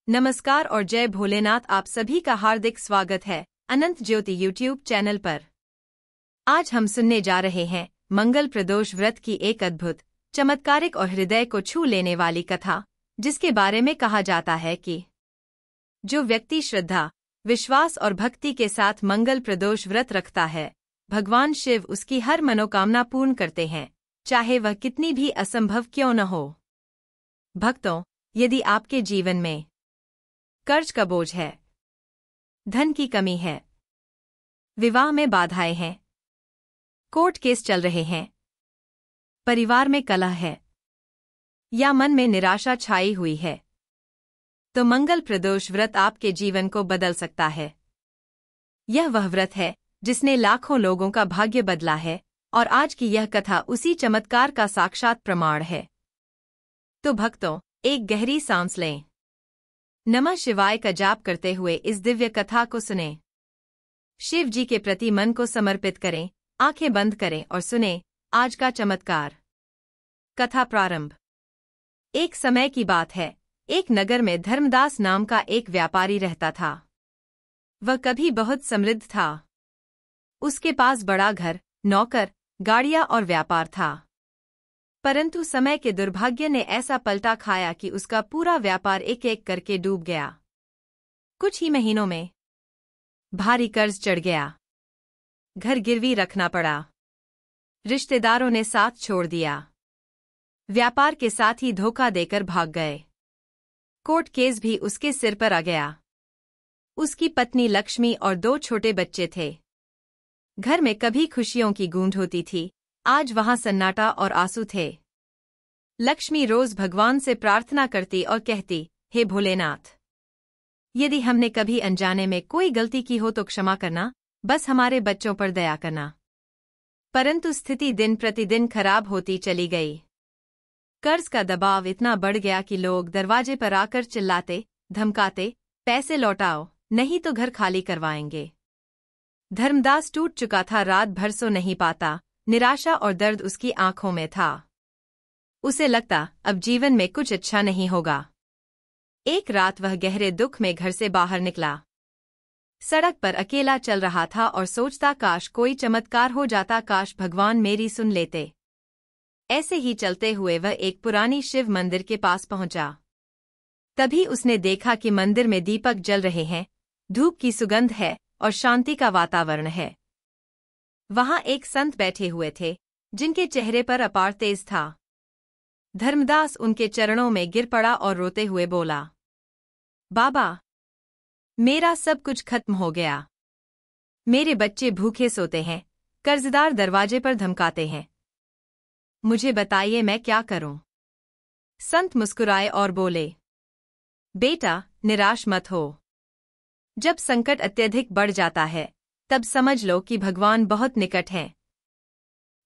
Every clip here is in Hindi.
नमस्कार और जय भोलेनाथ। आप सभी का हार्दिक स्वागत है अनंत ज्योति यूट्यूब चैनल पर। आज हम सुनने जा रहे हैं मंगल प्रदोष व्रत की एक अद्भुत, चमत्कारिक और हृदय को छू लेने वाली कथा, जिसके बारे में कहा जाता है कि जो व्यक्ति श्रद्धा, विश्वास और भक्ति के साथ मंगल प्रदोष व्रत रखता है, भगवान शिव उसकी हर मनोकामना पूर्ण करते हैं, चाहे वह कितनी भी असंभव क्यों न हो। भक्तों, यदि आपके जीवन में कर्ज का बोझ है, धन की कमी है, विवाह में बाधाएं हैं, कोर्ट केस चल रहे हैं, परिवार में कलह है या मन में निराशा छाई हुई है, तो मंगल प्रदोष व्रत आपके जीवन को बदल सकता है। यह वह व्रत है जिसने लाखों लोगों का भाग्य बदला है और आज की यह कथा उसी चमत्कार का साक्षात प्रमाण है। तो भक्तों, एक गहरी सांस लें, नमः शिवाय का जाप करते हुए इस दिव्य कथा को सुनें। शिव जी के प्रति मन को समर्पित करें, आंखें बंद करें और सुनें आज का चमत्कार। कथा प्रारंभ। एक समय की बात है, एक नगर में धर्मदास नाम का एक व्यापारी रहता था। वह कभी बहुत समृद्ध था। उसके पास बड़ा घर, नौकर, गाड़ियां और व्यापार था। परंतु समय के दुर्भाग्य ने ऐसा पलटा खाया कि उसका पूरा व्यापार एक एक करके डूब गया। कुछ ही महीनों में भारी कर्ज चढ़ गया, घर गिरवी रखना पड़ा, रिश्तेदारों ने साथ छोड़ दिया, व्यापार के साथ ही धोखा देकर भाग गए, कोर्ट केस भी उसके सिर पर आ गया। उसकी पत्नी लक्ष्मी और 2 छोटे बच्चे थे। घर में कभी खुशियों की गूंज होती थी, आज वहां सन्नाटा और आंसू थे। लक्ष्मी रोज भगवान से प्रार्थना करती और कहती, हे भोलेनाथ, यदि हमने कभी अनजाने में कोई गलती की हो तो क्षमा करना, बस हमारे बच्चों पर दया करना। परंतु स्थिति दिन प्रतिदिन खराब होती चली गई। कर्ज का दबाव इतना बढ़ गया कि लोग दरवाजे पर आकर चिल्लाते, धमकाते, पैसे लौटाओ, नहीं तो घर खाली करवाएंगे। धर्मदास टूट चुका था, रात भर सो नहीं पाता, निराशा और दर्द उसकी आंखों में था। उसे लगता अब जीवन में कुछ अच्छा नहीं होगा। एक रात वह गहरे दुख में घर से बाहर निकला। सड़क पर अकेला चल रहा था और सोचता, काश कोई चमत्कार हो जाता, काश भगवान मेरी सुन लेते। ऐसे ही चलते हुए वह एक पुरानी शिव मंदिर के पास पहुंचा। तभी उसने देखा कि मंदिर में दीपक जल रहे हैं, धूप की सुगंध है और शांति का वातावरण है। वहां एक संत बैठे हुए थे, जिनके चेहरे पर अपार तेज था। धर्मदास उनके चरणों में गिर पड़ा और रोते हुए बोला, बाबा, मेरा सब कुछ खत्म हो गया। मेरे बच्चे भूखे सोते हैं, कर्जदार दरवाजे पर धमकाते हैं। मुझे बताइए मैं क्या करूं? संत मुस्कुराए और बोले, बेटा, निराश मत हो। जब संकट अत्यधिक बढ़ जाता है, तब समझ लो कि भगवान बहुत निकट हैं।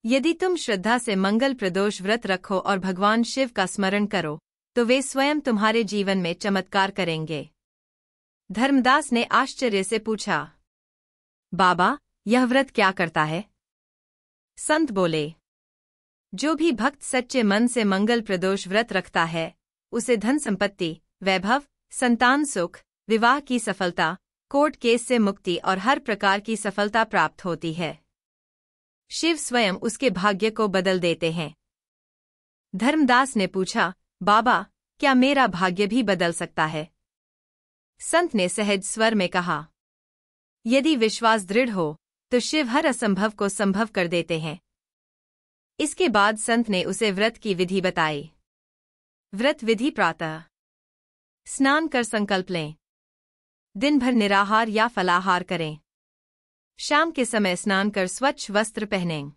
यदि तुम श्रद्धा से मंगल प्रदोष व्रत रखो और भगवान शिव का स्मरण करो, तो वे स्वयं तुम्हारे जीवन में चमत्कार करेंगे। धर्मदास ने आश्चर्य से पूछा, बाबा, यह व्रत क्या करता है? संत बोले, जो भी भक्त सच्चे मन से मंगल प्रदोष व्रत रखता है, उसे धन संपत्ति, वैभव, संतान सुख, विवाह की सफलता, कोर्ट केस से मुक्ति और हर प्रकार की सफलता प्राप्त होती है। शिव स्वयं उसके भाग्य को बदल देते हैं। धर्मदास ने पूछा, बाबा, क्या मेरा भाग्य भी बदल सकता है? संत ने सहज स्वर में कहा, यदि विश्वास दृढ़ हो तो शिव हर असंभव को संभव कर देते हैं। इसके बाद संत ने उसे व्रत की विधि बताई। व्रत विधि: प्रातः स्नान कर संकल्प लें, दिन भर निराहार या फलाहार करें। शाम के समय स्नान कर स्वच्छ वस्त्र पहनें।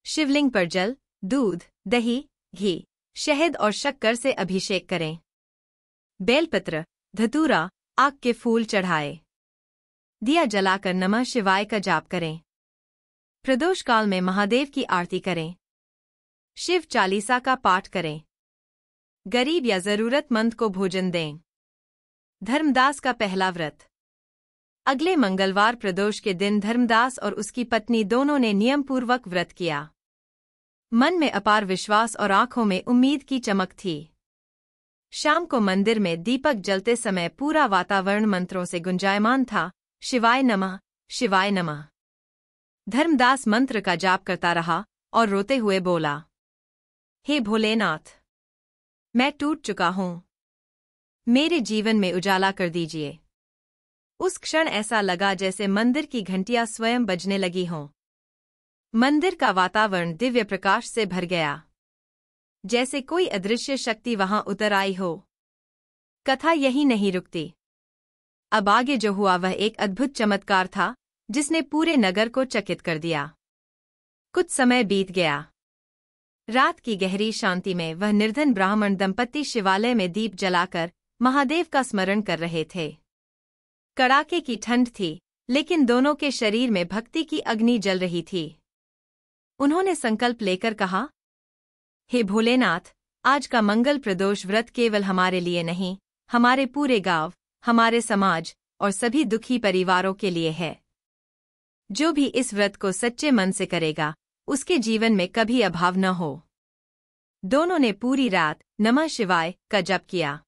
शिवलिंग पर जल, दूध, दही, घी, शहद और शक्कर से अभिषेक करें। बेलपत्र, धतूरा, आक के फूल चढ़ाए। दिया जलाकर नमः शिवाय का जाप करें। प्रदोष काल में महादेव की आरती करें। शिव चालीसा का पाठ करें। गरीब या जरूरतमंद को भोजन दें। धर्मदास का पहला व्रत। अगले मंगलवार प्रदोष के दिन धर्मदास और उसकी पत्नी दोनों ने नियमपूर्वक व्रत किया। मन में अपार विश्वास और आंखों में उम्मीद की चमक थी। शाम को मंदिर में दीपक जलते समय पूरा वातावरण मंत्रों से गुंजायमान था। शिवाय नमः, शिवाय नमः। धर्मदास मंत्र का जाप करता रहा और रोते हुए बोला, हे भोलेनाथ, मैं टूट चुका हूं, मेरे जीवन में उजाला कर दीजिए। उस क्षण ऐसा लगा जैसे मंदिर की घंटियां स्वयं बजने लगी हों। मंदिर का वातावरण दिव्य प्रकाश से भर गया, जैसे कोई अदृश्य शक्ति वहां उतर आई हो। कथा यही नहीं रुकती। अब आगे जो हुआ वह एक अद्भुत चमत्कार था जिसने पूरे नगर को चकित कर दिया। कुछ समय बीत गया। रात की गहरी शांति में वह निर्धन ब्राह्मण दंपत्ति शिवालय में दीप जलाकर महादेव का स्मरण कर रहे थे। कड़ाके की ठंड थी, लेकिन दोनों के शरीर में भक्ति की अग्नि जल रही थी। उन्होंने संकल्प लेकर कहा, हे भोलेनाथ, आज का मंगल प्रदोष व्रत केवल हमारे लिए नहीं, हमारे पूरे गांव, हमारे समाज और सभी दुखी परिवारों के लिए है। जो भी इस व्रत को सच्चे मन से करेगा, उसके जीवन में कभी अभाव न हो। दोनों ने पूरी रात नमः शिवाय का जप किया।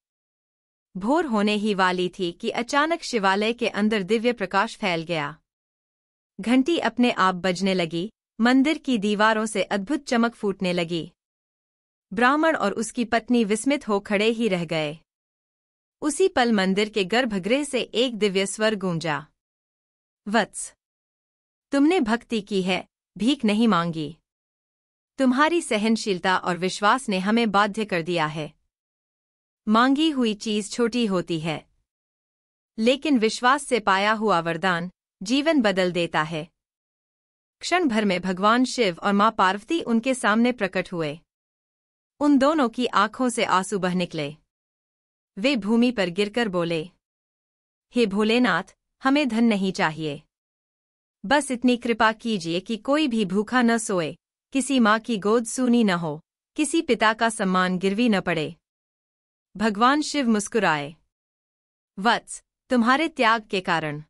भोर होने ही वाली थी कि अचानक शिवालय के अंदर दिव्य प्रकाश फैल गया। घंटी अपने आप बजने लगी, मंदिर की दीवारों से अद्भुत चमक फूटने लगी। ब्राह्मण और उसकी पत्नी विस्मित हो खड़े ही रह गए। उसी पल मंदिर के गर्भगृह से एक दिव्य स्वर गूंजा, वत्स, तुमने भक्ति की है, भीख नहीं मांगी। तुम्हारी सहनशीलता और विश्वास ने हमें बाध्य कर दिया है। मांगी हुई चीज छोटी होती है, लेकिन विश्वास से पाया हुआ वरदान जीवन बदल देता है। क्षण भर में भगवान शिव और मां पार्वती उनके सामने प्रकट हुए। उन दोनों की आंखों से आंसू बह निकले। वे भूमि पर गिरकर बोले, हे भोलेनाथ, हमें धन नहीं चाहिए। बस इतनी कृपा कीजिए कि कोई भी भूखा न सोए, किसी माँ की गोद सूनी न हो, किसी पिता का सम्मान गिरवी न पड़े। भगवान शिव मुस्कुराए, वत्स, तुम्हारे त्याग के कारण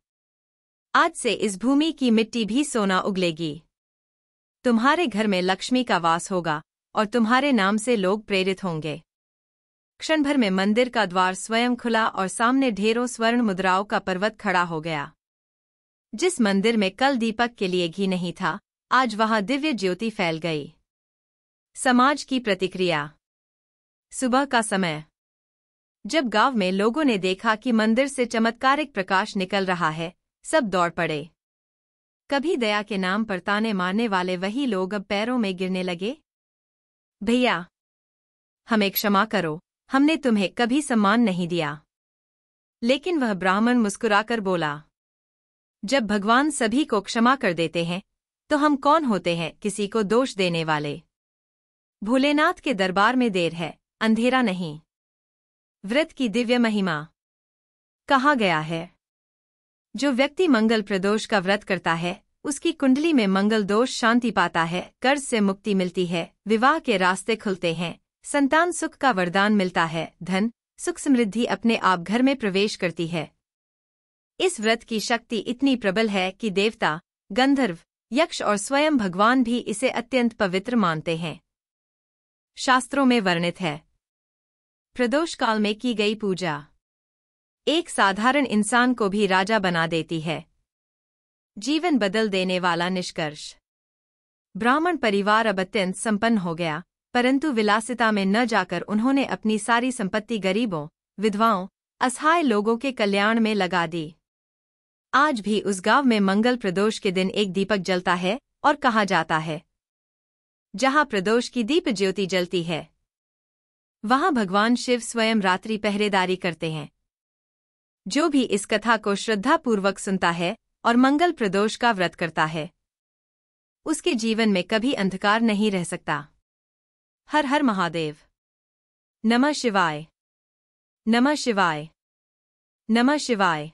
आज से इस भूमि की मिट्टी भी सोना उगलेगी। तुम्हारे घर में लक्ष्मी का वास होगा और तुम्हारे नाम से लोग प्रेरित होंगे। क्षण भर में मंदिर का द्वार स्वयं खुला और सामने ढेरों स्वर्ण मुद्राओं का पर्वत खड़ा हो गया। जिस मंदिर में कल दीपक के लिए घी नहीं था, आज वहां दिव्य ज्योति फैल गई। समाज की प्रतिक्रिया। सुबह का समय। जब गांव में लोगों ने देखा कि मंदिर से चमत्कारिक प्रकाश निकल रहा है, सब दौड़ पड़े। कभी दया के नाम पर ताने मारने वाले वही लोग अब पैरों में गिरने लगे। भैया, हमें क्षमा करो, हमने तुम्हें कभी सम्मान नहीं दिया। लेकिन वह ब्राह्मण मुस्कुराकर बोला, जब भगवान सभी को क्षमा कर देते हैं, तो हम कौन होते हैं किसी को दोष देने वाले। भोलेनाथ के दरबार में देर है, अंधेरा नहीं। व्रत की दिव्य महिमा। कहा गया है, जो व्यक्ति मंगल प्रदोष का व्रत करता है, उसकी कुंडली में मंगल दोष शांति पाता है, कर्ज से मुक्ति मिलती है, विवाह के रास्ते खुलते हैं, संतान सुख का वरदान मिलता है, धन सुख समृद्धि अपने आप घर में प्रवेश करती है। इस व्रत की शक्ति इतनी प्रबल है कि देवता, गंधर्व, यक्ष और स्वयं भगवान भी इसे अत्यंत पवित्र मानते हैं। शास्त्रों में वर्णित है, प्रदोष काल में की गई पूजा एक साधारण इंसान को भी राजा बना देती है। जीवन बदल देने वाला निष्कर्ष। ब्राह्मण परिवार अब अत्यंत संपन्न हो गया, परंतु विलासिता में न जाकर उन्होंने अपनी सारी संपत्ति गरीबों, विधवाओं, असहाय लोगों के कल्याण में लगा दी। आज भी उस गांव में मंगल प्रदोष के दिन एक दीपक जलता है और कहा जाता है, जहां प्रदोष की दीप ज्योति जलती है, वहां भगवान शिव स्वयं रात्रि पहरेदारी करते हैं। जो भी इस कथा को श्रद्धापूर्वक सुनता है और मंगल प्रदोष का व्रत करता है, उसके जीवन में कभी अंधकार नहीं रह सकता। हर हर महादेव। नमः शिवाय। नमः शिवाय। नमः शिवाय।